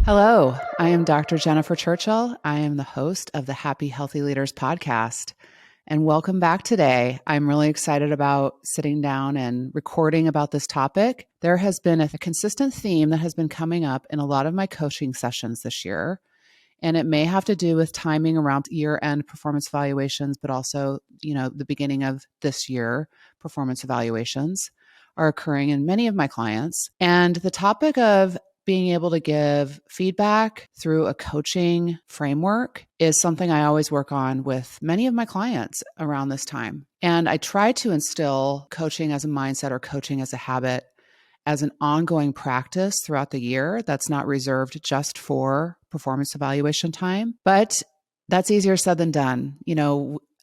Hello, I am Dr. Jennifer Churchill. I am the host of the Happy Healthy Leaders podcast. And welcome back today. I'm really excited about sitting down and recording about this topic. There has been a consistent theme that has been coming up in a lot of my coaching sessions this year. And it may have to do with timing around year-end performance evaluations, but also, the beginning of this year, performance evaluations are occurring in many of my clients. And the topic of being able to give feedback through a coaching framework is something I always work on with many of my clients around this time. And I try to instill coaching as a mindset or coaching as a habit as an ongoing practice throughout the year that's not reserved just for performance evaluation time. But that's easier said than done.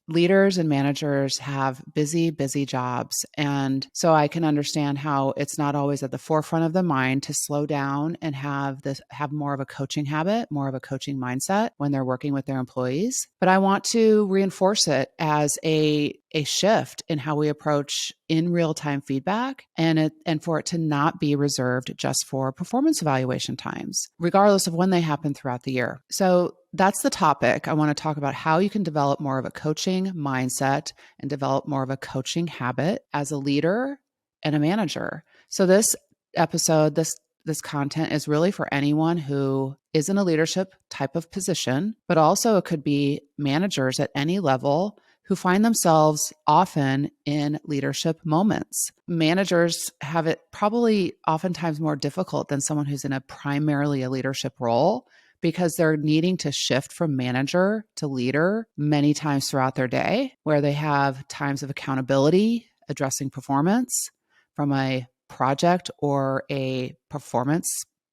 Leaders and managers have busy jobs. And so I can understand how it's not always at the forefront of the mind to slow down and have more of a coaching habit, more of a coaching mindset when they're working with their employees. But I want to reinforce it as a shift in how we approach in real-time feedback and for it to not be reserved just for performance evaluation times, regardless of when they happen throughout the year. So that's the topic. I want to talk about how you can develop more of a coaching mindset and develop more of a coaching habit as a leader and a manager. So this episode, this content is really for anyone who is in a leadership type of position, but also it could be managers at any level who find themselves often in leadership moments. Managers have it probably oftentimes more difficult than someone who's in primarily a leadership role because they're needing to shift from manager to leader many times throughout their day, where they have times of accountability, addressing performance from a project or a performance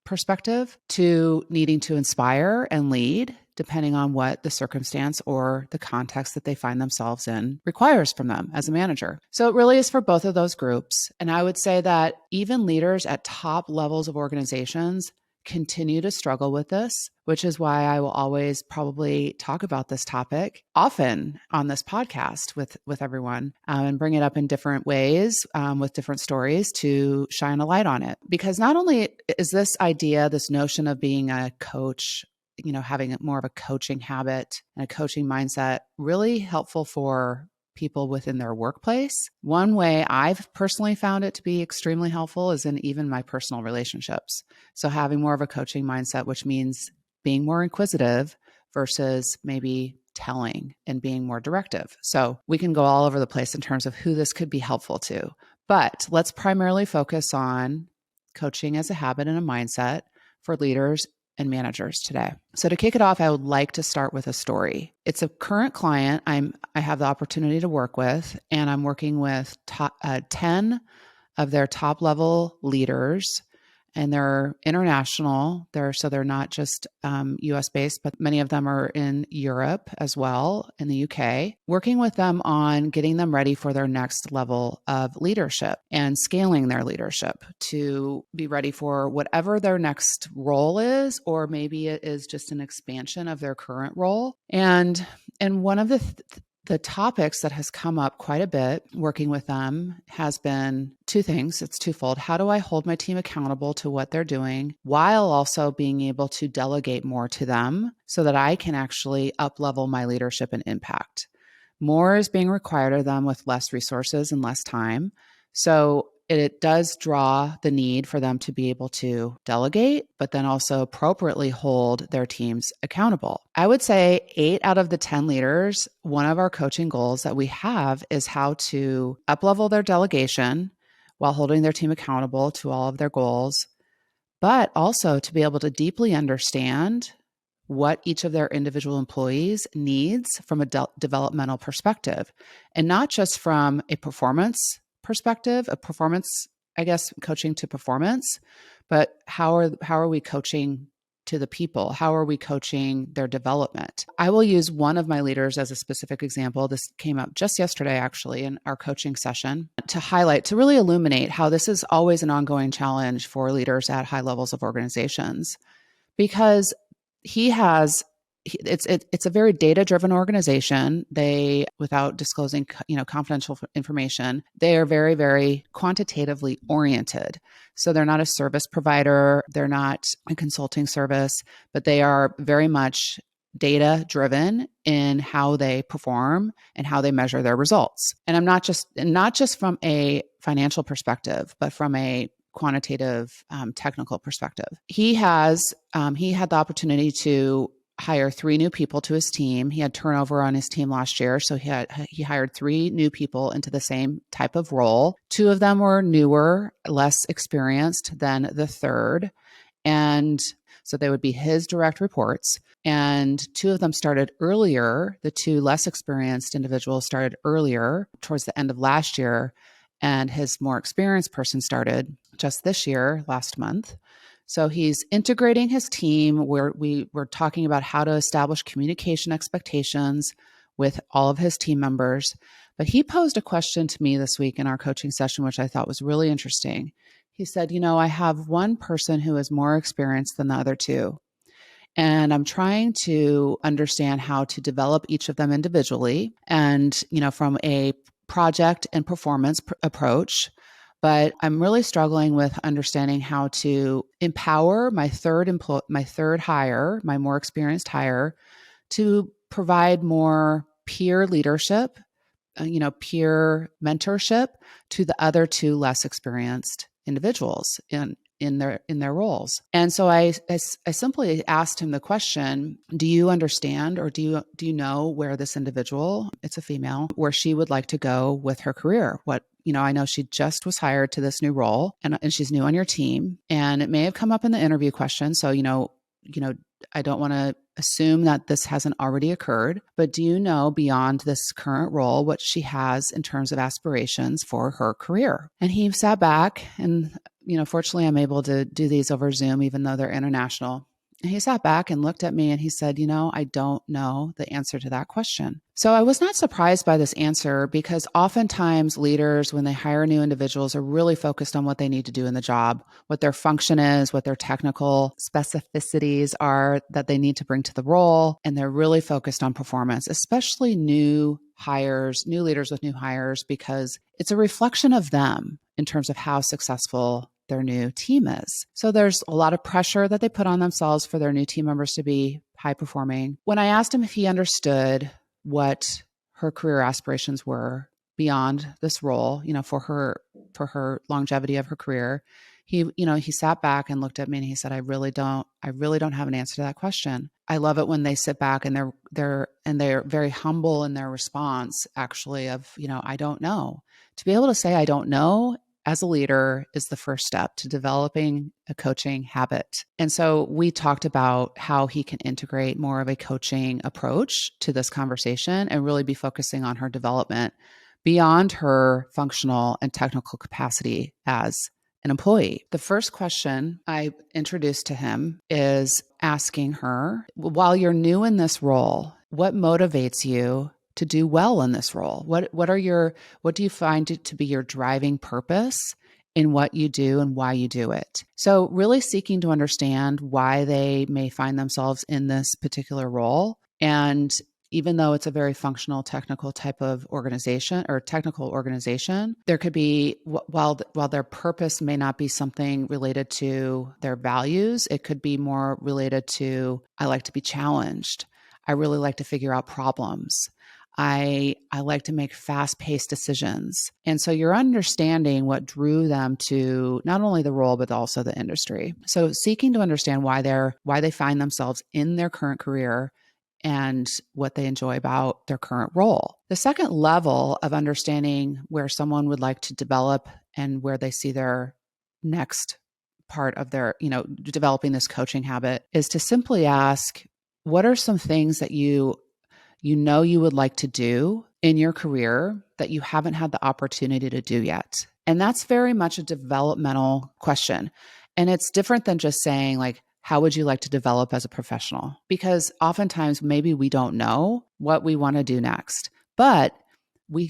perspective, to needing to inspire and lead, depending on what the circumstance or the context that they find themselves in requires from them as a manager. So it really is for both of those groups. And I would say that even leaders at top levels of organizations continue to struggle with this, which is why I will always probably talk about this topic often on this podcast with everyone and bring it up in different ways with different stories to shine a light on it. Because not only is this idea, this notion of being a coach, having more of a coaching habit and a coaching mindset really helpful for people within their workplace. One way I've personally found it to be extremely helpful is in even my personal relationships. So having more of a coaching mindset, which means being more inquisitive versus maybe telling and being more directive. So we can go all over the place in terms of who this could be helpful to, but let's primarily focus on coaching as a habit and a mindset for leaders and managers today. So to kick it off, I would like to start with a story. It's a current client I have the opportunity to work with, and I'm working with 10 of their top level leaders, and they're international. They're not just US based, but many of them are in Europe as well, in the UK, working with them on getting them ready for their next level of leadership and scaling their leadership to be ready for whatever their next role is, or maybe it is just an expansion of their current role. And one of the topics that has come up quite a bit working with them has been two things. It's twofold. How do I hold my team accountable to what they're doing while also being able to delegate more to them so that I can actually up-level my leadership and impact? More is being required of them with less resources and less time. So it does draw the need for them to be able to delegate, but then also appropriately hold their teams accountable. I would say 8 out of the 10 leaders, one of our coaching goals that we have is how to up-level their delegation while holding their team accountable to all of their goals, but also to be able to deeply understand what each of their individual employees needs from a developmental perspective, and not just from a performance perspective, a performance, coaching to performance, but how are we coaching to the people? How are we coaching their development? I will use one of my leaders as a specific example. This came up just yesterday, actually, in our coaching session to really illuminate how this is always an ongoing challenge for leaders at high levels of organizations, because he has it's a very data-driven organization. They, without disclosing, confidential information, they are very, very quantitatively oriented. So they're not a service provider, they're not a consulting service, but they are very much data driven in how they perform and how they measure their results. And I'm not just from a financial perspective, but from a quantitative, technical perspective. He had the opportunity to hire 3 new people to his team. He had turnover on his team last year, so he hired 3 new people into the same type of role. 2 of them were newer, less experienced than the third, and so they would be his direct reports. And 2 of them started earlier. The 2 less experienced individuals started earlier, towards the end of last year, and his more experienced person started just this year, last month. So he's integrating his team, where we were talking about how to establish communication expectations with all of his team members. But he posed a question to me this week in our coaching session, which I thought was really interesting. He said, I have one person who is more experienced than the other 2. And I'm trying to understand how to develop each of them individually and, from a project and performance approach. But I'm really struggling with understanding how to empower my third hire, my more experienced hire, to provide more peer leadership, peer mentorship to the other 2 less experienced individuals in their roles. And so I simply asked him the question, do you understand, or do you know where this individual, it's a female, where she would like to go with her career? I know she just was hired to this new role, and she's new on your team, and it may have come up in the interview question. So, I don't want to assume that this hasn't already occurred, but do you know beyond this current role what she has in terms of aspirations for her career? And he sat back, and, fortunately I'm able to do these over Zoom, even though they're international. And he sat back and looked at me and he said, I don't know the answer to that question. So I was not surprised by this answer, because oftentimes leaders, when they hire new individuals, are really focused on what they need to do in the job, what their function is, what their technical specificities are that they need to bring to the role. And they're really focused on performance, especially new leaders with new hires, because it's a reflection of them in terms of how successful their new team is. So there's a lot of pressure that they put on themselves for their new team members to be high performing. When I asked him if he understood what her career aspirations were beyond this role, for her longevity of her career, he sat back and looked at me and he said, I really don't have an answer to that question. I love it when they sit back and they're very humble in their response, actually, of, I don't know. To be able to say, I don't know, as a leader, is the first step to developing a coaching habit. And so we talked about how he can integrate more of a coaching approach to this conversation and really be focusing on her development beyond her functional and technical capacity as an employee. The first question I introduced to him is asking her, while you're new in this role, what motivates you to do well in this role? What do you find to be your driving purpose in what you do and why you do it? So really seeking to understand why they may find themselves in this particular role. And even though it's a very functional, technical type of organization or technical organization, there could be, while their purpose may not be something related to their values, it could be more related to, I like to be challenged. I really like to figure out problems. I like to make fast-paced decisions. And so you're understanding what drew them to not only the role, but also the industry. So seeking to understand why they find themselves in their current career and what they enjoy about their current role. The second level of understanding where someone would like to develop and where they see their next part of their, developing this coaching habit, is to simply ask, what are some things that you would like to do in your career that you haven't had the opportunity to do yet? And that's very much a developmental question. And it's different than just saying, like, how would you like to develop as a professional? Because oftentimes maybe we don't know what we want to do next, but we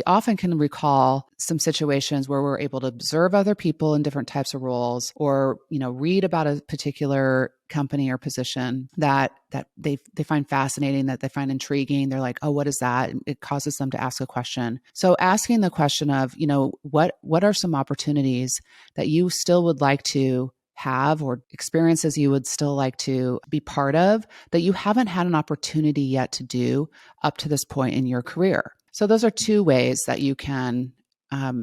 often can recall some situations where we're able to observe other people in different types of roles, or, read about a particular company or position that they find fascinating, that they find intriguing. They're like, oh, what is that? And it causes them to ask a question. So asking the question of, what are some opportunities that you still would like to have, or experiences you would still like to be part of that you haven't had an opportunity yet to do up to this point in your career. So those are two ways that you can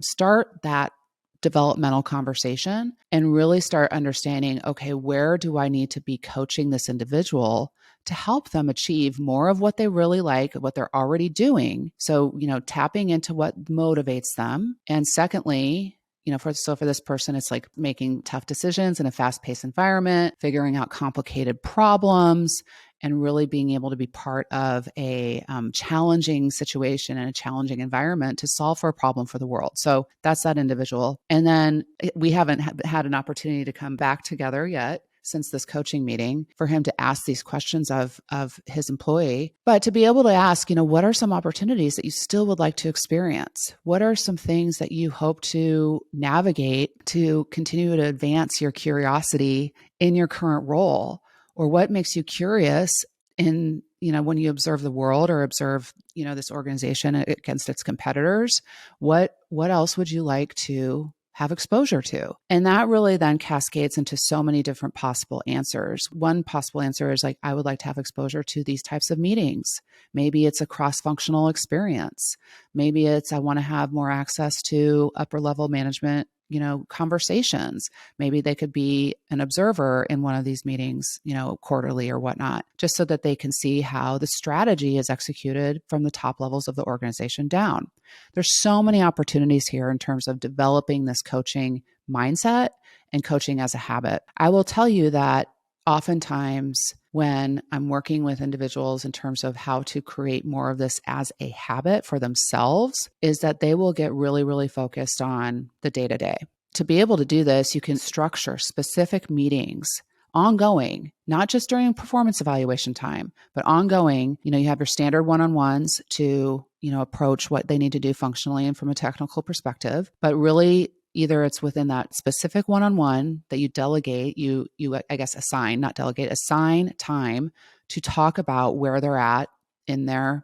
start that developmental conversation and really start understanding, okay, where do I need to be coaching this individual to help them achieve more of what they really like, what they're already doing. So, tapping into what motivates them. And secondly, for this person, it's like making tough decisions in a fast-paced environment, figuring out complicated problems, and really being able to be part of a challenging situation and a challenging environment to solve for a problem for the world. So that's that individual. And then we haven't had an opportunity to come back together yet since this coaching meeting for him to ask these questions of his employee, but to be able to ask, what are some opportunities that you still would like to experience? What are some things that you hope to navigate to continue to advance your curiosity in your current role? Or what makes you curious in, when you observe the world or observe, this organization against its competitors? What else would you like to have exposure to? And that really then cascades into so many different possible answers. One possible answer is like, I would like to have exposure to these types of meetings. Maybe it's a cross-functional experience. Maybe it's, I want to have more access to upper level management, conversations. Maybe they could be an observer in one of these meetings, quarterly or whatnot, just so that they can see how the strategy is executed from the top levels of the organization down. There's so many opportunities here in terms of developing this coaching mindset and coaching as a habit. I will tell you that oftentimes when I'm working with individuals in terms of how to create more of this as a habit for themselves, is that they will get really, really focused on the day-to-day. To be able to do this, you can structure specific meetings ongoing, not just during performance evaluation time, but ongoing. You have your standard one-on-ones to, approach what they need to do functionally and from a technical perspective, but really either it's within that specific one-on-one that you delegate, assign time to talk about where they're at in their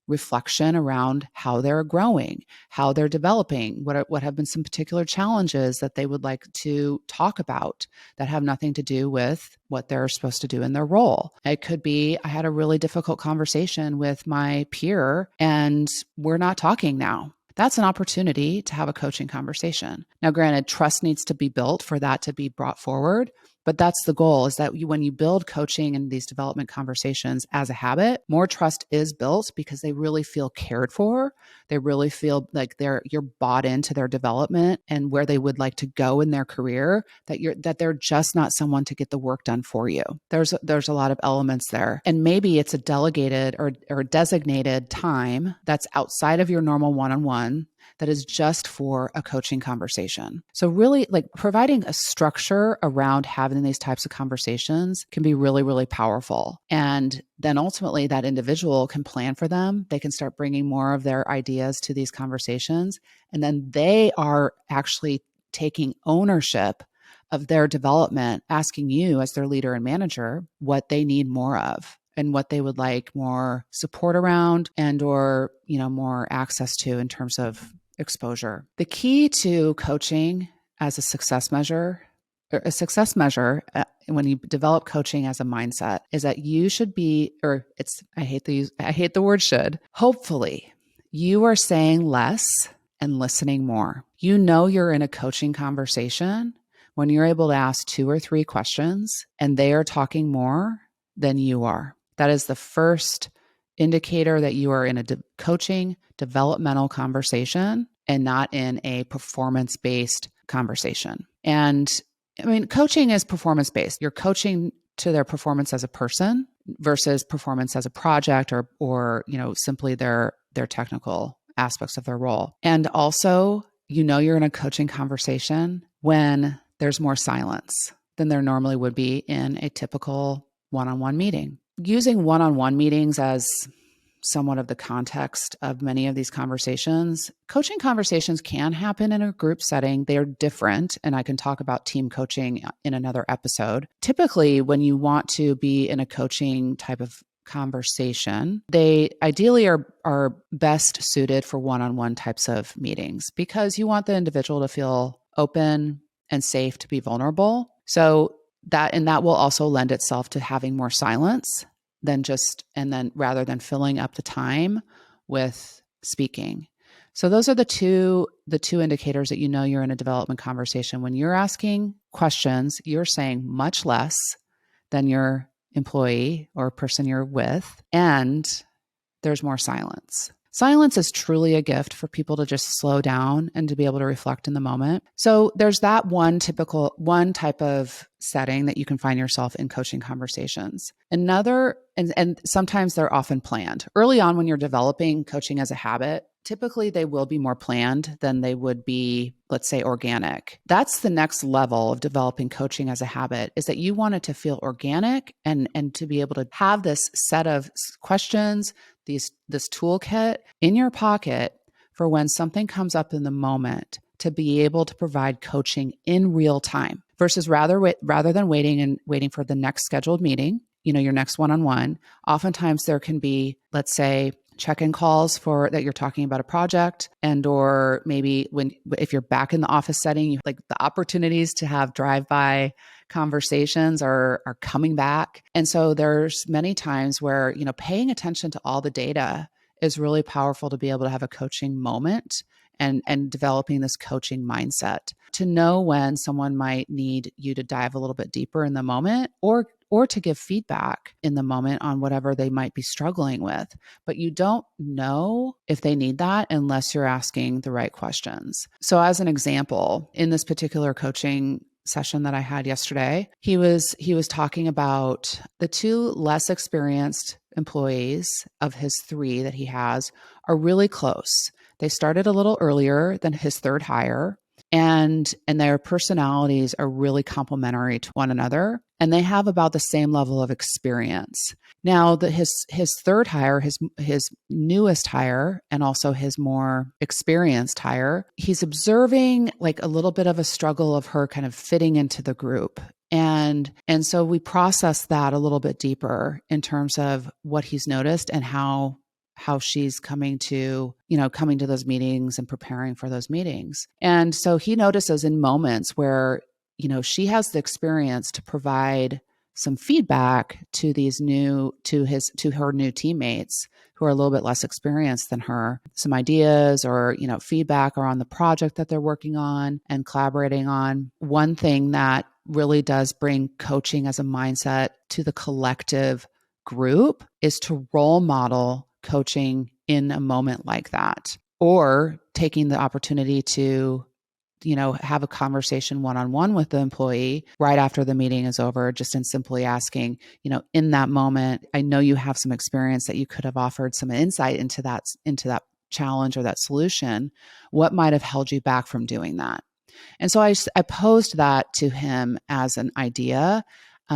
reflection around how they're growing, how they're developing, what have been some particular challenges that they would like to talk about that have nothing to do with what they're supposed to do in their role. It could be, I had a really difficult conversation with my peer and we're not talking now. That's an opportunity to have a coaching conversation. Now, granted, trust needs to be built for that to be brought forward, but that's the goal, is that when you build coaching and these development conversations as a habit, more trust is built because they really feel cared for. They really feel like you're bought into their development and where they would like to go in their career, that they're just not someone to get the work done for you. There's a lot of elements there. And maybe it's a delegated or designated time that's outside of your normal one-on-one that is just for a coaching conversation. So really, like, providing a structure around having these types of conversations can be really, really powerful. And then ultimately that individual can plan for them. They can start bringing more of their ideas to these conversations. And then they are actually taking ownership of their development, asking you as their leader and manager what they need more of and what they would like more support around or more access to in terms of exposure. The key to coaching as a success measure, when you develop coaching as a mindset, is that you should be, I hate the word should, hopefully you are saying less and listening more. You're in a coaching conversation when you're able to ask 2 or 3 questions and they are talking more than you are. That is the first indicator that you are in a coaching developmental conversation and not in a performance-based conversation. And coaching is performance-based. You're coaching to their performance as a person versus performance as a project or simply their technical aspects of their role. And also, you're in a coaching conversation when there's more silence than there normally would be in a typical one-on-one meeting. Using one-on-one meetings as somewhat of the context of many of these conversations. Coaching conversations can happen in a group setting. They're different, and I can talk about team coaching in another episode. Typically, when you want to be in a coaching type of conversation, they ideally are best suited for one-on-one types of meetings because you want the individual to feel open and safe to be vulnerable. So that will also lend itself to having more silence rather than filling up the time with speaking. So those are the two indicators that you're in a development conversation. When you're asking questions, you're saying much less than your employee or person you're with, and there's more silence. Silence is truly a gift for people to just slow down and to be able to reflect in the moment. So there's that one type of setting that you can find yourself in coaching conversations. Another, and sometimes they're often planned. Early on when you're developing coaching as a habit, typically they will be more planned than they would be, let's say, organic. That's the next level of developing coaching as a habit, is that you want it to feel organic and to be able to have this set of questions, this toolkit in your pocket for when something comes up in the moment, to be able to provide coaching in real time versus rather than waiting for the next scheduled meeting, your next one-on-one. Oftentimes there can be, let's say, check-in calls for that you're talking about a project, and or maybe if you're back in the office setting, like the opportunities to have drive-by conversations are coming back. And so there's many times where, paying attention to all the data is really powerful to be able to have a coaching moment and developing this coaching mindset to know when someone might need you to dive a little bit deeper in the moment or to give feedback in the moment on whatever they might be struggling with. But you don't know if they need that unless you're asking the right questions. So as an example, in this particular coaching session that I had yesterday, he was talking about the two less experienced employees of his three that he has are really close. They started a little earlier than his third hire, and their personalities are really complementary to one another, and they have about the same level of experience. Now, his third hire, his newest hire, and also his more experienced hire, he's observing like a little bit of a struggle of her kind of fitting into the group. And so we process that a little bit deeper in terms of what he's noticed and how she's coming to those meetings and preparing for those meetings. And so he notices in moments where, she has the experience to provide some feedback to her new teammates who are a little bit less experienced than her, some ideas or, feedback or on the project that they're working on and collaborating on. One thing that really does bring coaching as a mindset to the collective group is to role model coaching in a moment like that, or taking the opportunity to, have a conversation one-on-one with the employee right after the meeting is over, just in simply asking, in that moment, I know you have some experience that you could have offered some insight into that challenge or that solution. What might have held you back from doing that? And so I posed that to him as an idea,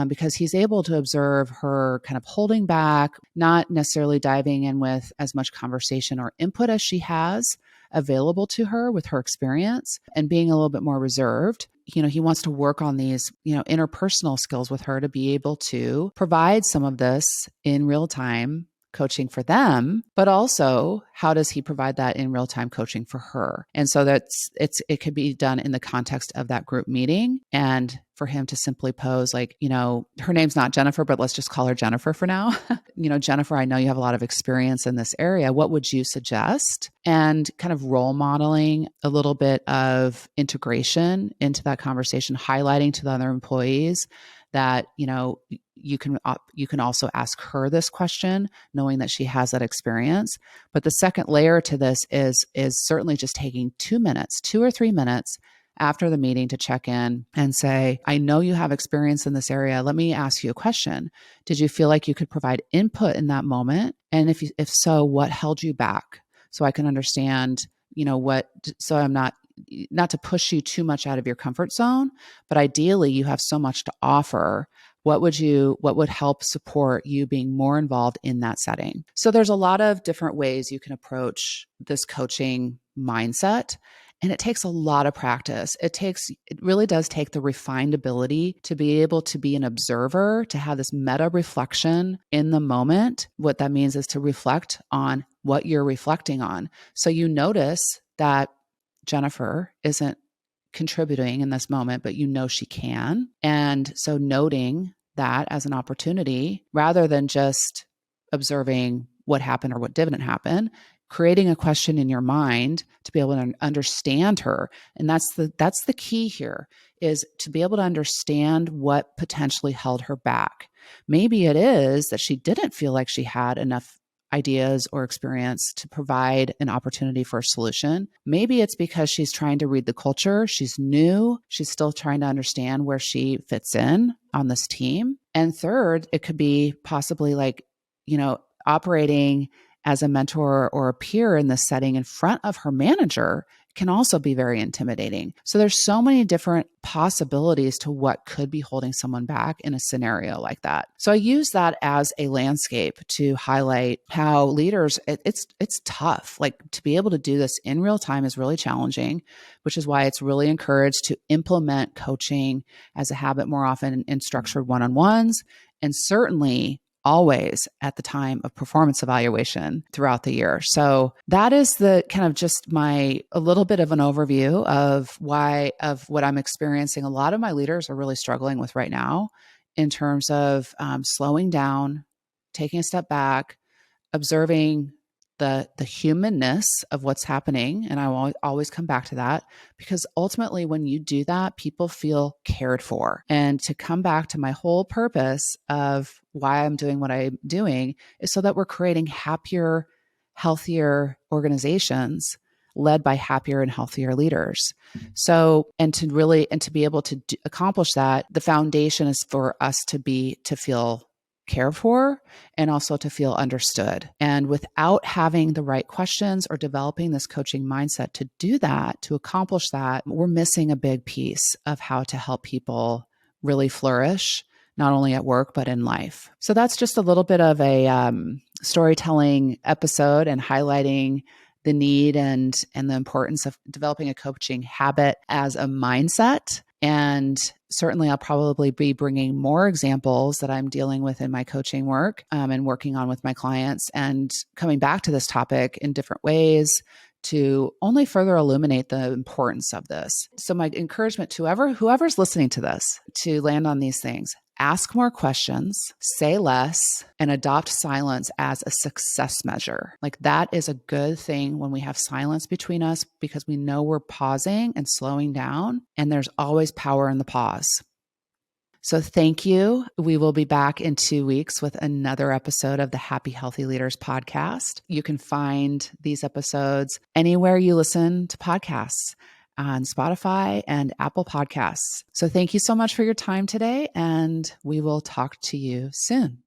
because he's able to observe her kind of holding back, not necessarily diving in with as much conversation or input as she has available to her with her experience, and being a little bit more reserved. He wants to work on these, interpersonal skills with her to be able to provide some of this in real time coaching for them, but also how does he provide that in real time coaching for her? And so it could be done in the context of that group meeting, and for him to simply pose like, her name's not Jennifer, but let's just call her Jennifer for now. Jennifer, I know you have a lot of experience in this area. What would you suggest? And kind of role modeling a little bit of integration into that conversation, highlighting to the other employees that, you can also ask her this question, knowing that she has that experience. But the second layer to this is certainly just taking 2 or 3 minutes after the meeting to check in and say, I know you have experience in this area. Let me ask you a question. Did you feel like you could provide input in that moment? And if so, what held you back? So I can understand, so I'm not to push you too much out of your comfort zone, but ideally you have so much to offer what would help support you being more involved in that setting? So there's a lot of different ways you can approach this coaching mindset. And it takes a lot of practice. It really does take the refined ability to be able to be an observer, to have this meta reflection in the moment. What that means is to reflect on what you're reflecting on. So you notice that Jennifer isn't contributing in this moment, but you know she can. And so noting that as an opportunity rather than just observing what happened or what didn't happen, creating a question in your mind to be able to understand her. And that's the key here, is to be able to understand what potentially held her back. Maybe it is that she didn't feel like she had enough ideas or experience to provide an opportunity for a solution. Maybe it's because she's trying to read the culture. She's new. She's still trying to understand where she fits in on this team. And third, it could be possibly like, operating as a mentor or a peer in this setting in front of her manager can also be very intimidating. So there's so many different possibilities to what could be holding someone back in a scenario like that. So I use that as a landscape to highlight how leaders, it's tough. Like, to be able to do this in real time is really challenging, which is why it's really encouraged to implement coaching as a habit more often in structured one-on-ones, and certainly always at the time of performance evaluation throughout the year. So that is the kind of just a little bit of an overview of what I'm experiencing. A lot of my leaders are really struggling with right now in terms of slowing down, taking a step back, observing the humanness of what's happening. And I will always come back to that, because ultimately when you do that, people feel cared for. And to come back to my whole purpose of why I'm doing what I'm doing is so that we're creating happier, healthier organizations led by happier and healthier leaders. So, and to be able to accomplish that, the foundation is for us to feel cared for and also to feel understood. And without having the right questions or developing this coaching mindset to do that, to accomplish that, we're missing a big piece of how to help people really flourish, not only at work, but in life. So that's just a little bit of a storytelling episode and highlighting the need and the importance of developing a coaching habit as a mindset. And certainly I'll probably be bringing more examples that I'm dealing with in my coaching work and working on with my clients, and coming back to this topic in different ways to only further illuminate the importance of this. So my encouragement to whoever's listening to this, to land on these things: ask more questions, say less, and adopt silence as a success measure. Like, that is a good thing when we have silence between us, because we know we're pausing and slowing down, and there's always power in the pause. So thank you. We will be back in 2 weeks with another episode of the Happy Healthy Leaders podcast. You can find these episodes anywhere you listen to podcasts, on Spotify and Apple Podcasts. So thank you so much for your time today, and we will talk to you soon.